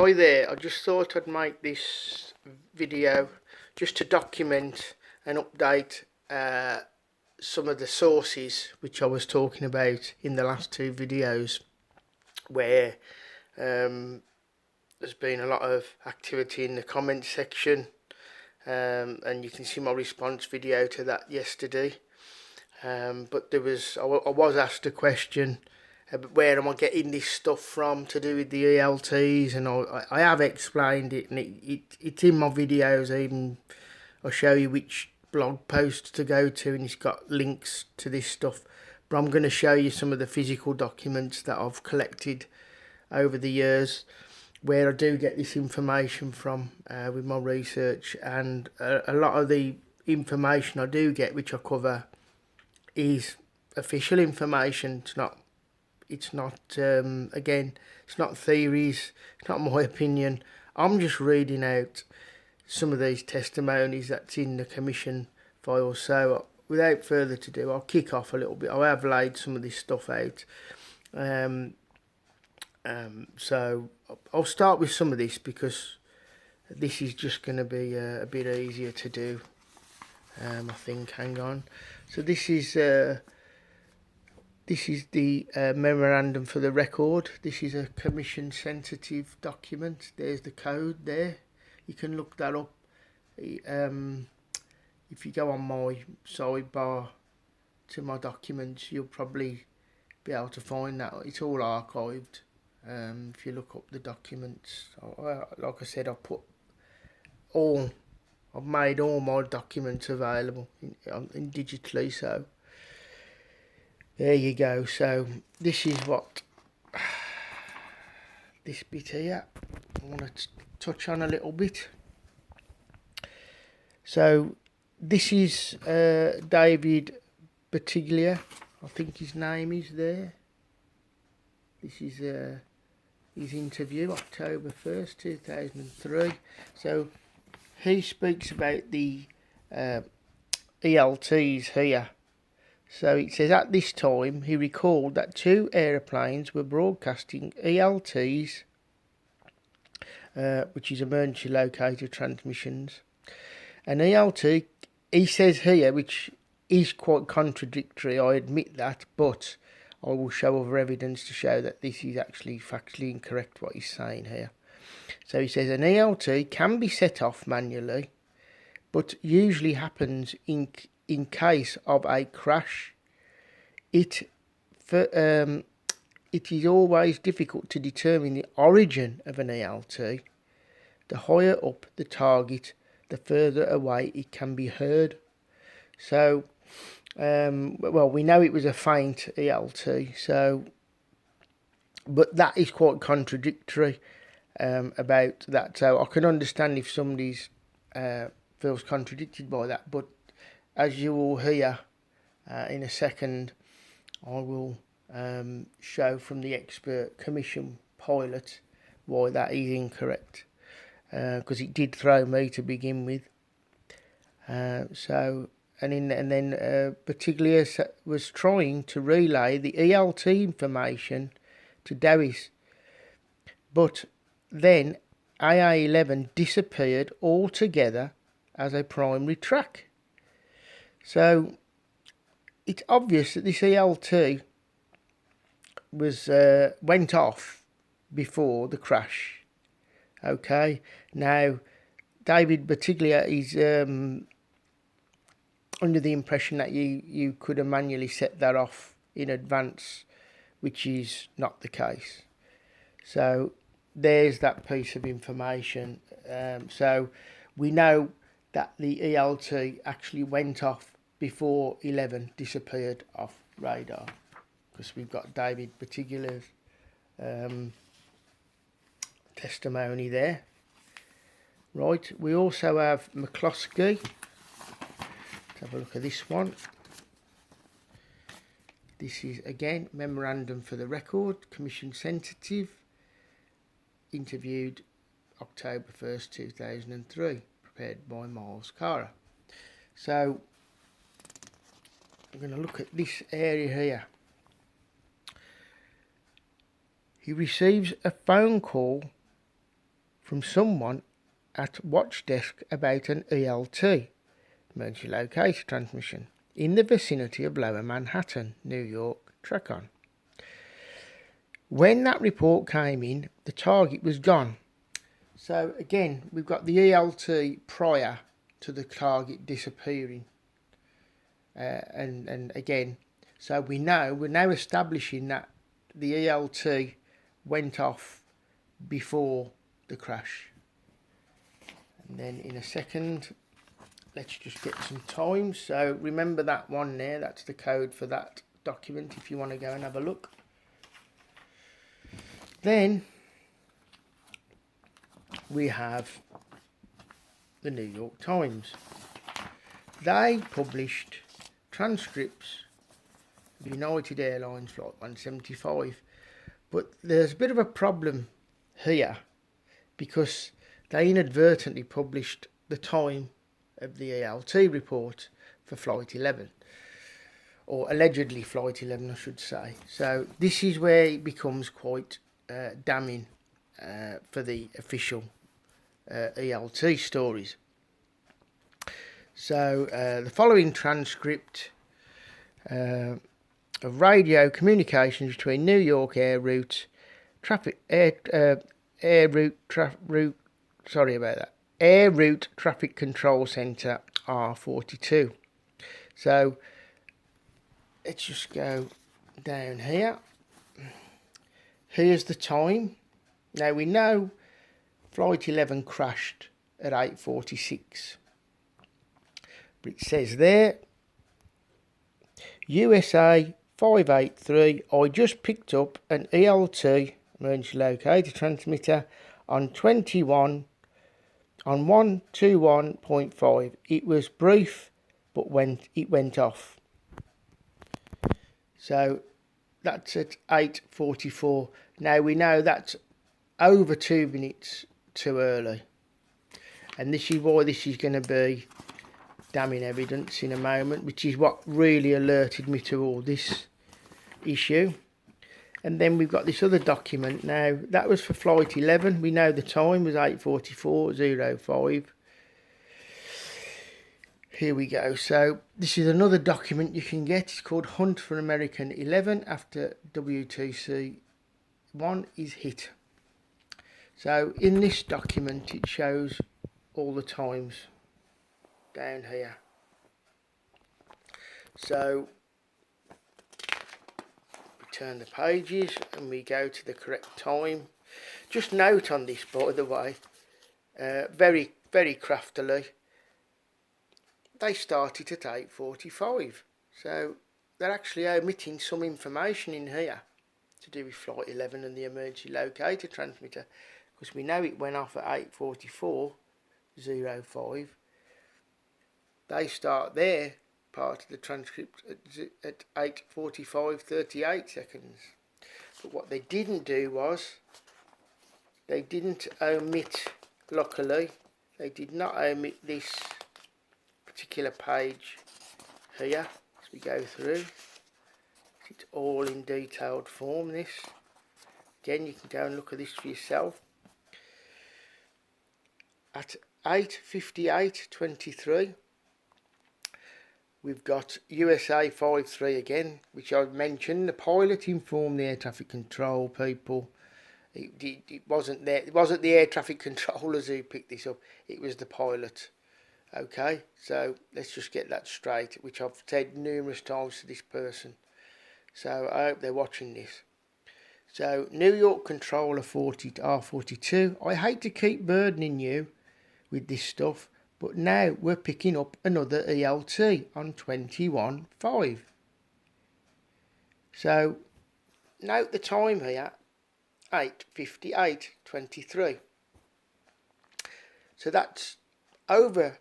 Hi there, I just thought I'd make this video just to document and update some of the sources which I was talking about in the last two videos, where there's been a lot of activity in the comment section, and you can see my response video to that yesterday. But I was asked a question, where am I getting this stuff from to do with the ELTs, and I have explained it, and it's in my videos. I'll show you which blog post to go to, and it's got links to this stuff. But I'm going to show you some of the physical documents that I've collected over the years, where I do get this information from with my research, and a lot of the information I do get, which I cover, is official information. It's not again, it's not theories, it's not my opinion. I'm just reading out some of these testimonies that's in the commission file. So without further ado, I'll kick off a little bit. I have laid some of this stuff out. So I'll start with some of this because this is just going to be a bit easier to do, I think. Hang on. So this is the memorandum for the record. This is a commission sensitive document. There's the code there. You can look that up. If you go on my sidebar to my documents, you'll probably be able to find that. It's all archived. If you look up the documents, like I said, I've made all my documents available in digitally. So there you go. So this is what this bit here I want to touch on a little bit. So this is David Batiglia, I think his name is there. This is his interview, October 1st, 2003. So he speaks about the ELTs here. So it says, at this time, he recalled that two aeroplanes were broadcasting ELTs, which is emergency locator transmissions. An ELT, he says here, which is quite contradictory, I admit that, but I will show other evidence to show that this is actually factually incorrect, what he's saying here. So he says, an ELT can be set off manually, but usually happens in case of a crash. It is always difficult to determine the origin of an ELT. The higher up the target, the further away it can be heard. So, well, we know it was a faint ELT, so, but that is quite contradictory about that. So I can understand if somebody's feels contradicted by that, but as you will hear in a second, I will show from the expert commission pilot why that is incorrect, because it did throw me to begin with. Then Batiglia was trying to relay the ELT information to Dawes, but then AA11 disappeared altogether as a primary track. So it's obvious that this ELT was went off before the crash. Okay, now David Batiglia is under the impression that you could have manually set that off in advance, which is not the case. So there's that piece of information. So we know that the ELT actually went off before 11 disappeared off radar, because we've got David Batiglia's testimony there. Right, we also have McCloskey. Let's have a look at this one. This is again memorandum for the record, commission sensitive, interviewed October 1st, 2003, prepared by Miles Cara. So I'm going to look at this area here. He receives a phone call from someone at watch desk about an ELT, emergency locator transmission, in the vicinity of Lower Manhattan, New York, Tracon. When that report came in, the target was gone. So again, we've got the ELT prior to the target disappearing. And again, so we're now establishing that the ELT went off before the crash. And then in a second, let's just get some times. So remember that one there, that's the code for that document if you want to go and have a look. Then we have the New York Times. They published transcripts of United Airlines Flight 175, but there's a bit of a problem here because they inadvertently published the time of the ELT report for Flight 11, or allegedly Flight 11 I should say. So this is where it becomes quite damning for the official ELT stories. So the following transcript of radio communications between New York Air Route Traffic Control Center R42. So let's just go down here. Here's the time. Now we know Flight 11 crashed at 8:46. But it says there, USA 583, I just picked up an ELT, emergency locator transmitter, on 121.5. It was brief, but it went off. So that's at 8:44. Now we know that's over 2 minutes too early. And this is why this is going to be damning evidence in a moment, which is what really alerted me to all this issue. And then we've got this other document. Now that was for Flight 11. We know the time was 8:44:05. Here we go. So this is another document you can get. It's called Hunt for American 11 after WTC 1 is hit. So in this document it shows all the times down here. So we turn the pages and we go to the correct time. Just note on this, by the way, very, very craftily, they started at 8:45. So they're actually omitting some information in here to do with Flight 11 and the emergency locator transmitter, because we know it went off at 8:44:05. They start their part of the transcript at 8:45:38 seconds. But what they didn't do was, they didn't omit, luckily, they did not omit this particular page here as we go through. It's all in detailed form, this. Again, you can go and look at this for yourself. At 8:58:23, we've got USA 53 again, which I've mentioned. The pilot informed the air traffic control people. It wasn't there. It wasn't the air traffic controllers who picked this up. It was the pilot. Okay, so let's just get that straight, which I've said numerous times to this person. So I hope they're watching this. So New York Controller R42. I hate to keep burdening you with this stuff, but now we're picking up another ELT on 21.5. So note the time here, 8:58:23. So that's over,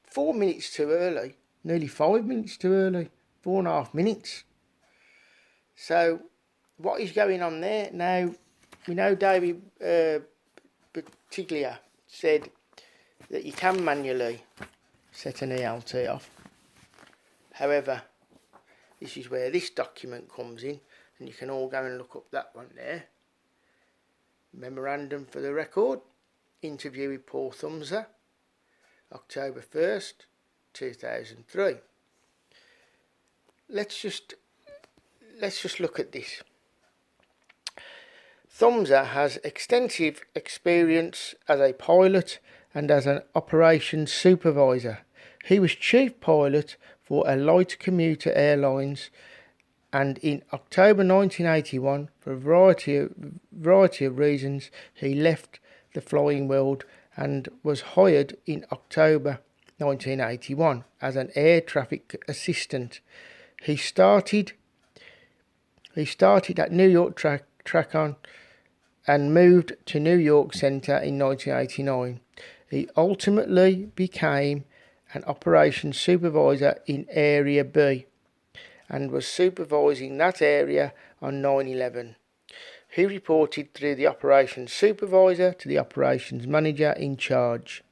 4 minutes too early, nearly 5 minutes too early, 4.5 minutes. So what is going on there? Now, we know David Batiglia said that you can manually set an ELT off. However, this is where this document comes in, and you can all go and look up that one there. Memorandum for the record. interview with Paul Thumser, October 1st, 2003. Let's just look at this. Thumser has extensive experience as a pilot and as an operations supervisor. He was chief pilot for a light commuter airlines, and in October 1981, for a variety of reasons, he left the flying world and was hired in October 1981 as an air traffic assistant. He started at New York Tracon and moved to New York Center in 1989. He ultimately became an operations supervisor in Area B and was supervising that area on 9/11. He reported through the operations supervisor to the operations manager in charge,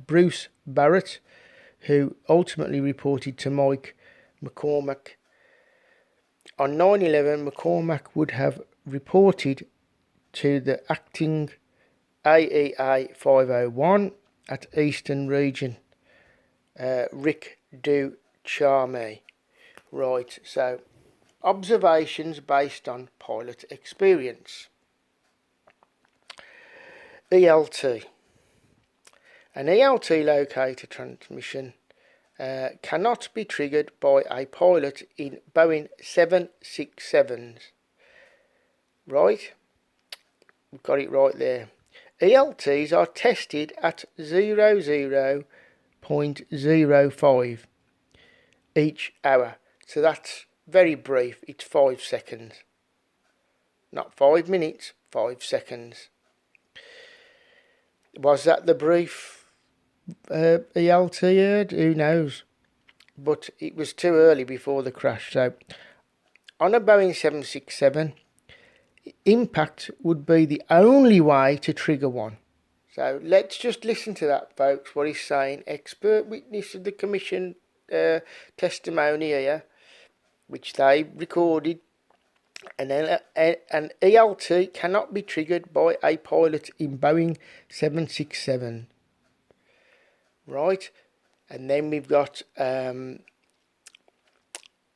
Bruce Barrett, who ultimately reported to Mike McCormack. On 9/11, McCormack would have reported to the acting AEA501 at Eastern Region, Rick Ducharme. Right, so observations based on pilot experience. ELT. An ELT locator transmission cannot be triggered by a pilot in Boeing 767s. Right? We've got it right there. ELTs are tested at 00.05 each hour. So that's very brief. It's 5 seconds. Not 5 minutes, 5 seconds. Was that the brief ELT heard? Who knows? But it was too early before the crash. So on a Boeing 767, impact would be the only way to trigger one. So let's just listen to that, folks, what he's saying. Expert witness of the commission testimony here, which they recorded. An ELT cannot be triggered by a pilot in Boeing 767. Right? And then we've got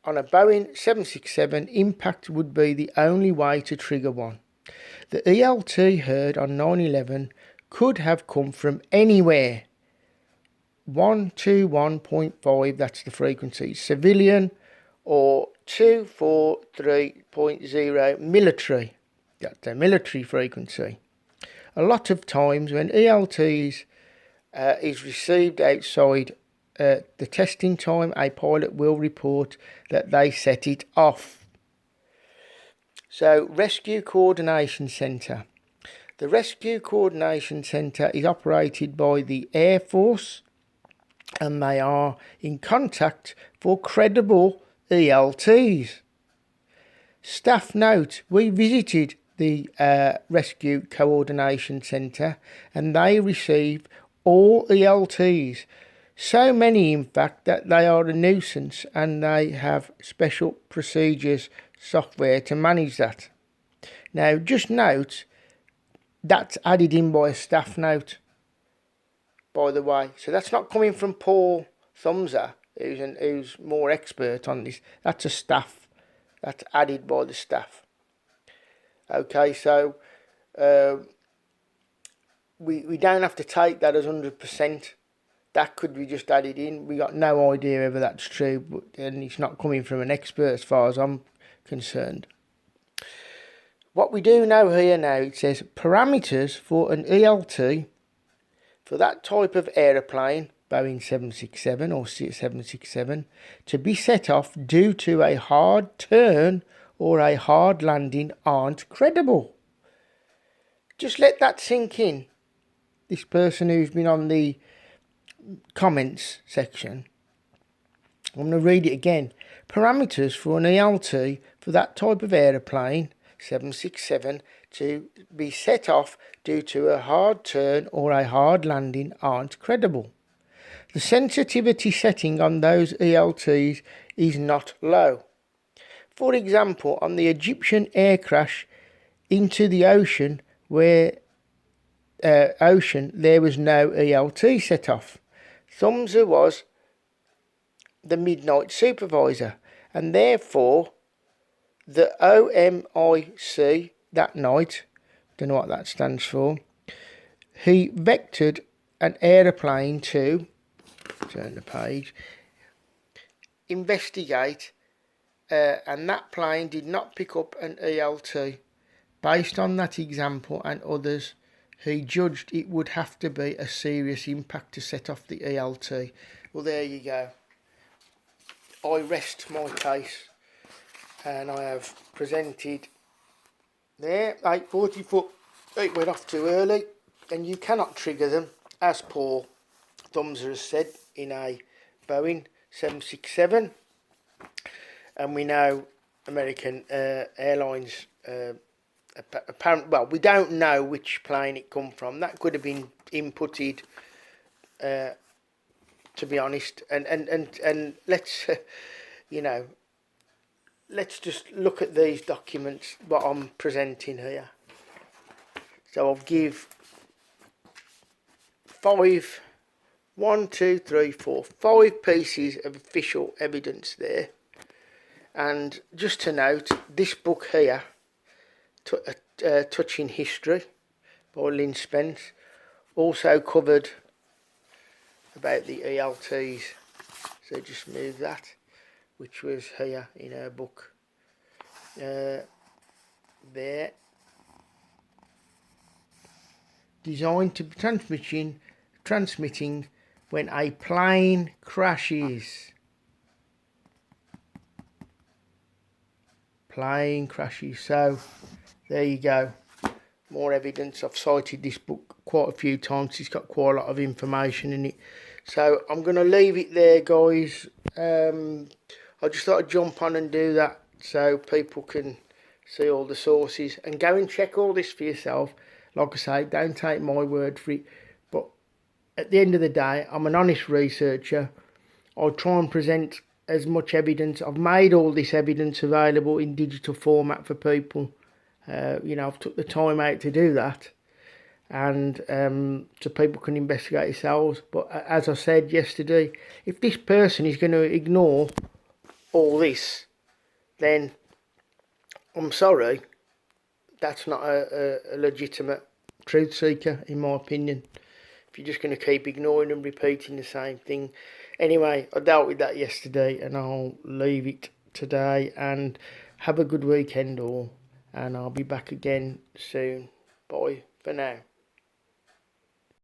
on a Boeing 767, impact would be the only way to trigger one. The ELT heard on 9/11 could have come from anywhere. 121.5, that's the frequency, civilian, or 243.0 military. That's a military frequency. A lot of times when ELTs is received outside the testing time, a pilot will report that they set it off. So, Rescue Coordination Centre. The Rescue Coordination Centre is operated by the Air Force, and they are in contact for credible ELTs. Staff note, we visited the Rescue Coordination Centre and they receive all ELTs. So many, in fact, that they are a nuisance and they have special procedures software to manage that. Now, just note, that's added in by a staff note, by the way. So that's not coming from Paul Thumser, who's more expert on this. That's a staff. That's added by the staff. Okay, so we don't have to take that as 100%. That could be just added in. We got no idea whether that's true, and it's not coming from an expert as far as I'm concerned. What we do know here now, it says parameters for an ELT for that type of aeroplane, Boeing 767 or 767, to be set off due to a hard turn or a hard landing aren't credible. Just let that sink in. This person who's been on the comments section, I'm going to read it again. Parameters for an ELT for that type of aeroplane, 767, to be set off due to a hard turn or a hard landing aren't credible. The sensitivity setting on those ELTs is not low. For example, on the Egyptian air crash into the ocean where Ocean, there was no ELT set off. Thumser was the midnight supervisor, and therefore the OMIC that night, don't know what that stands for, he vectored an aeroplane to, turn the page, investigate, and that plane did not pick up an ELT. Based on that example and others, he judged it would have to be a serious impact to set off the ELT. Well, there you go. I rest my case, and I have presented there 840 foot. It went off too early, and you cannot trigger them, as Paul Thumser has said, in a Boeing 767. And we know American Airlines, well, we don't know which plane it come from. That could have been inputted, to be honest. And let's, let's just look at these documents, what I'm presenting here. So I'll give 5 pieces of official evidence there. And just to note, this book here, Touching History by Lynn Spence, also covered about the ELTs. So just move that, which was here in her book. There. Designed to be transmitting when a plane crashes. So there you go, more evidence. I've cited this book quite a few times. It's got quite a lot of information in it, so I'm going to leave it there, guys. I just thought I'd jump on and do that so people can see all the sources and go and check all this for yourself. Like I say, don't take my word for it, but at the end of the day, I'm an honest researcher. I'll try and present as much evidence. I've made all this evidence available in digital format for people. I've took the time out to do that, and so people can investigate themselves. But as I said yesterday, if this person is going to ignore all this, then I'm sorry, that's not a legitimate truth seeker, in my opinion. If you're just going to keep ignoring and repeating the same thing. Anyway, I dealt with that yesterday, and I'll leave it today. And have a good weekend all, and I'll be back again soon. Bye for now.